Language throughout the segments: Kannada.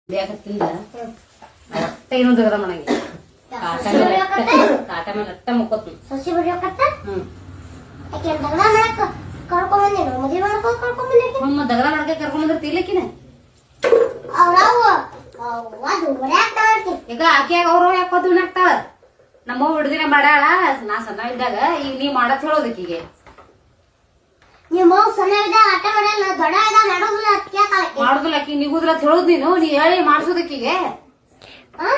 ಬೇಕತ್ತಿಂದ ಅಷ್ಟೇ ಏನು ತೆಗದ ಮನೆಗೆ ಕಾಟ ಮೇಲೆ ಅಟ್ಟ ಮುಕ್ಕೋತ್ ಸಸಿ ಬಡಿಯೋಕತ್ತ ಆಕೆ ದಗದ ಮಾಡಕ ಕರ್ಕೊಂಡ್ ಬಂದಿನ ಮದುವೆ ಮಾಡ್ಕೊಂಡು ಕರ್ಕೊಂಡ್ ಬಂದಿನಿ ನಮ್ಮ ದಗದ ಮಾಡಕ್ಕೆ ಕರ್ಕೊಂಡ್ ಬಂದ್ರೆ ತಿಲ್ಲಕಿನ ಅವ್ರವ್ವ ಅದು ಹೊಡ್ಯಾಕ್ತಾಳ್ತಿ ಈಗ ಆಕೆಯಾಗ ಅವ್ರು ಯಾಕೆ ಹೋದ್ವಿ ನಾಕ್ತಾಳ ನಮ್ಮ ಹಿಡ್ದಿನ ಮಾಡ್ಯಾಳ ನಾ ಸಣ್ಣ ಇದ್ದಾಗ ಈಗ ನೀವ್ ಮಾಡತ್ ಹೇಳೋದಕ್ಕೀಗೆ ನಿಮ್ಮ ಸಣ್ಣ ಇದ್ದಾಗ ಆಟ ಮಾಡಲ್ಲ ದೊಡ್ಡ ಇದ್ದಾಗ ಮಾಡೋದಿಲ್ಲ ಅದಕ್ಕೆ ಮಾಡುದಿಲ್ಲ ಆಕಿ ನಿಗುದಿಲ್ಲ ಹೇಳೋದ್ ನೀನು ನೀ ಹೇಳಿ ಮಾಡ್ಸೋದಕ್ಕೀಗೆ ಹಾ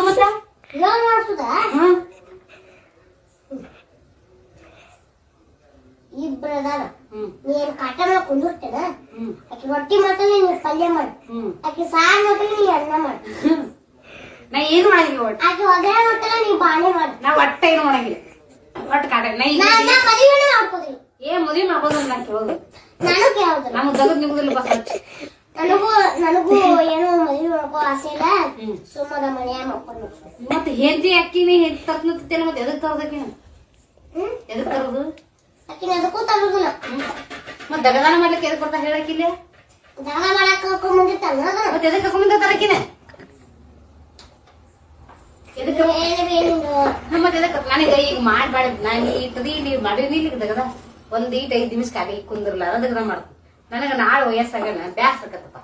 ಮತ್ತ ಏನ್ ಮಾಡ್ಸುದ ಹ್ಮ್ ಇಬ್ರು ಅದಾರ ನೀನ್ ಕಾಟ ಮೇಲೆ ಕುಂದಿರ್ತೇನ ಆಕಿ ರೊಟ್ಟಿ ಮಾಡ್ತಾನೆ ನೀ ಪಲ್ಯ ಮಾಡು ಆಕಿ ಸಾರು ಮಾಡ್ತಾನೆ ನೀ ಅನ್ನ ಮಾಡು ನಾ ಏನು ಮಾಡಂಗಿಲ್ಲ ಒಟ್ಟು ಆಕಿ ಒಗ್ಗರಣೆ ಮಾಡ್ತಾನೆ ನೀ ಬಾಣೆ ಮಾಡು ನಾ ಒಟ್ಟ ಏನು ಮಾಡಂಗಿಲ್ಲ ಒಟ್ಟು ಕಾಟ ನಾ ಮದುವೆನೇ ಮಾಡ್ಕೋದ್ರಿ ಏನ್ ಮದ್ವಿ ಮಾಡ್ಬೋದು ನಾ ಕೇಳೋದು ನಾನು ಕೇಳೋದಿಲ್ಲ ನಮ್ಗ್ ದಗದ್ ನಿಗುದಿಲ್ಲ ಬಸ್ ನನಗೂ ಏನೋ ಮದುವೆ ಮಾಡ್ಕೋ ಆಸೆ ಇಲ್ಲ ಸುಮ್ಮದ ಮನೆಯ ಮಾಡ್ಕೊಂಡು ಮತ್ತೆ ಹೆಂಡತಿ ಅಕ್ಕಿನಿ ಹೆಂಡತಿ ತರ್ನತ್ತೇನ ಮತ್ತೆ ಎದಕ್ ತರೋದಕ್ಕಿನ ಎದಕ್ ತರೋದು ಆಕಿನ ಅದಕ್ಕೂ ತರೋದಿಲ್ಲ ಮತ್ ದಗದಾನ ಮಾಡ್ಲಿಕ್ಕೆ ಎದಕ್ ಬರ್ತಾ ಹೇಳಕ್ಕಿಲ್ಲ ದಗ ಮಾಡಕ್ ಕರ್ಕೊಂಡ್ ಬಂದಿರ್ತಾನ ಮತ್ತೆ ಎದಕ್ ಕರ್ಕೊಂಡ್ ತರಕಿನ ಮತ್ತೆ ಎದಕ್ ನನಗ ಈಗ ಮಾಡ್ಬೇಡ ನಾನು ಈ ತದಿ ನೀವು ಮಾಡಿರ್ನಿಲ್ಲ ದಗದ ಒಂದ್ 5 ನಿಮಿಷ ಖಾಲಿ ಕುಂದ್ರಲ್ಲ ದಗದ ಮಾಡ್ತೀನಿ ನನಗ ನಾಳೆ ವಯಸ್ಸಾಗಣ ಬ್ಯಾಸಕತ್ತಪ್ಪ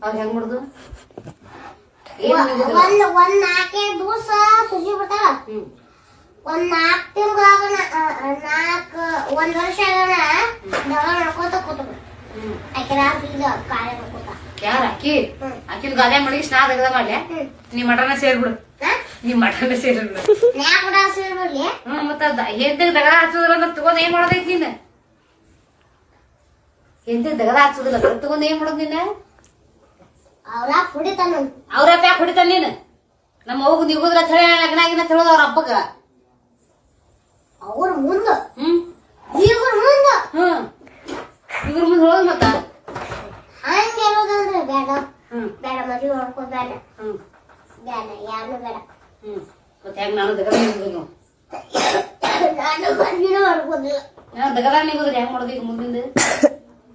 ಅವ್ರ ಹೆಂಗ್ ಮಾಡುದು ಒಂದ್ 4 ದಿವಸ ಸುಜಿ ಬರ್ತಾರ ಒಂದ್ 4 ತಿಂಗಳಾಗ ಒಂದ್ ವರ್ಷ ಆಗಣ ದಗ ಮಾಡ್ಕೋತ ಕೂತ ಆಕೆ ರಾತ್ರಿ ಕಾರ್ಯ ಮಾಡ್ಕೋತ ಯಾರ ಅಕ್ಕಿ ಅಕ್ಕಿದ್ ಗಾದೆ ಮಾಡಿ ನಾ ದಗದ ಮಾಡ್ಲೆ ನೀ ಮಟನ ಸೇರ್ಬಿಡು ನೀ ಮಟನ ಸೇರ್ಬಿಡು ನಾ ಕೂಡ ಸೇರ್ಬಿಡ್ಲಿ ಮತ್ತ ಹೆಂಡತಿಗ್ ದಗದ ಹಚ್ಚೋದ್ರ ತಗೊಂಡ್ ಏನ್ ಮಾಡೋದೈತಿ ನೀನ್ ಹೆಂಡತಿಗ್ ದಗದ ಹಚ್ಚೋದಿಲ್ಲ ತಗೊಂಡ್ ಏನ್ ಮಾಡೋದ್ ನೀನ್ ಅವ್ರ ಕುಡಿತಾನ ಅವ್ರ ಪ್ಯಾಕ್ ಹೊಡಿತಾನ ನೀನ್ ನಮ್ಮ ಹೋಗ್ ನಿಗುದ್ರ ಲಗ್ನ ಆಗಿನ ಹೇಳೋದು ಅವ್ರ ಹಬ್ಬಗ ಅವ್ರ ಮುಂದ ಇವ್ರ ಮುಂದ ಇವ್ರ ಮುಂದೆ ಹೇಳೋದು ಮತ್ತ ಹಂಗ ಹೇಳೋದಂದ್ರೆ ಬೇಡ ಬೇಡ ಮದುವೆ ಮಾಡ್ಕೋ ಬೇಡ ಬೇಡ ಯಾರು ಬೇಡ ಮತ್ತೆ ಹೆಂಗ್ ನಾನು ದಗದ ನಿಗುದು ನಾನು ಮದುವೆ ಮಾಡ್ಕೋದಿಲ್ಲ ನಾನು ದಗದ ನಿಗುದ್ರೆ ಹೆಂಗ್ ಮಾಡೋದು ಈಗ ಮುಂದಿಂದ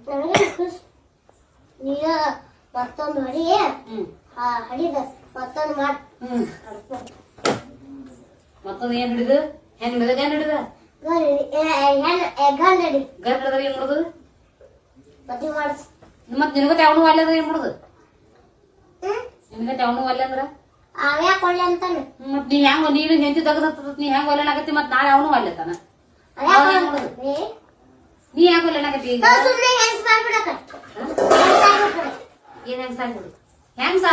ನನಗೆ ನೀಗ ಮತ್ತೊಂದು ಹಡಿ ಹಡಿದ ಮತ್ತೊಂದು ಮಾಡ್ ಮತ್ತೊಂದು ಏನ್ ಹಿಡಿದು ಹೆಂಗ್ ಹಿಡಿದ ಏನ್ ಹಿಡಿದ ಗಂಡ ಹಡಿ ಗರ್ ಹಿಡಿದ್ರೆ ಏನ್ ಮಾಡೋದು ಮದುವೆ ಮಾಡಿಸ್ ಮತ್ ನಿನಗತ್ತೆ ಅವನು ಅಲ್ಲ ಅಂದ್ರೆ ಏನ್ ಮಾಡೋದು ನಿನಗತ್ತೆ ಅವನು ಅಲ್ಲ ಅಂದ್ರ ಅವ್ಯಾಕ ಒಳ್ಳೆ ಅಂತಾನೆ ಮತ್ ನೀ ಹೆಂಗ ನೀನು ಹೆಂಡತಿ ತಗದ ನೀ ಹೆಂಗ್ ಒಲ್ಲೆನಾಗತ್ತಿ ಮತ್ ನಾಳೆ ಅವನು ಅಲ್ಲತಾನ ನೀ ಹೆಂಗ್ ಒಲ್ಲೆನಾಗತ್ತಿ ಈಗ ಸುಮ್ನೆ ಹೆಂಗ್ ಮಾಡ್ಬಿಡಕ ಏನ್ ಹೆಂಗ್ ಸಾಕ್ಬಿಡು ಹೆಂಗ್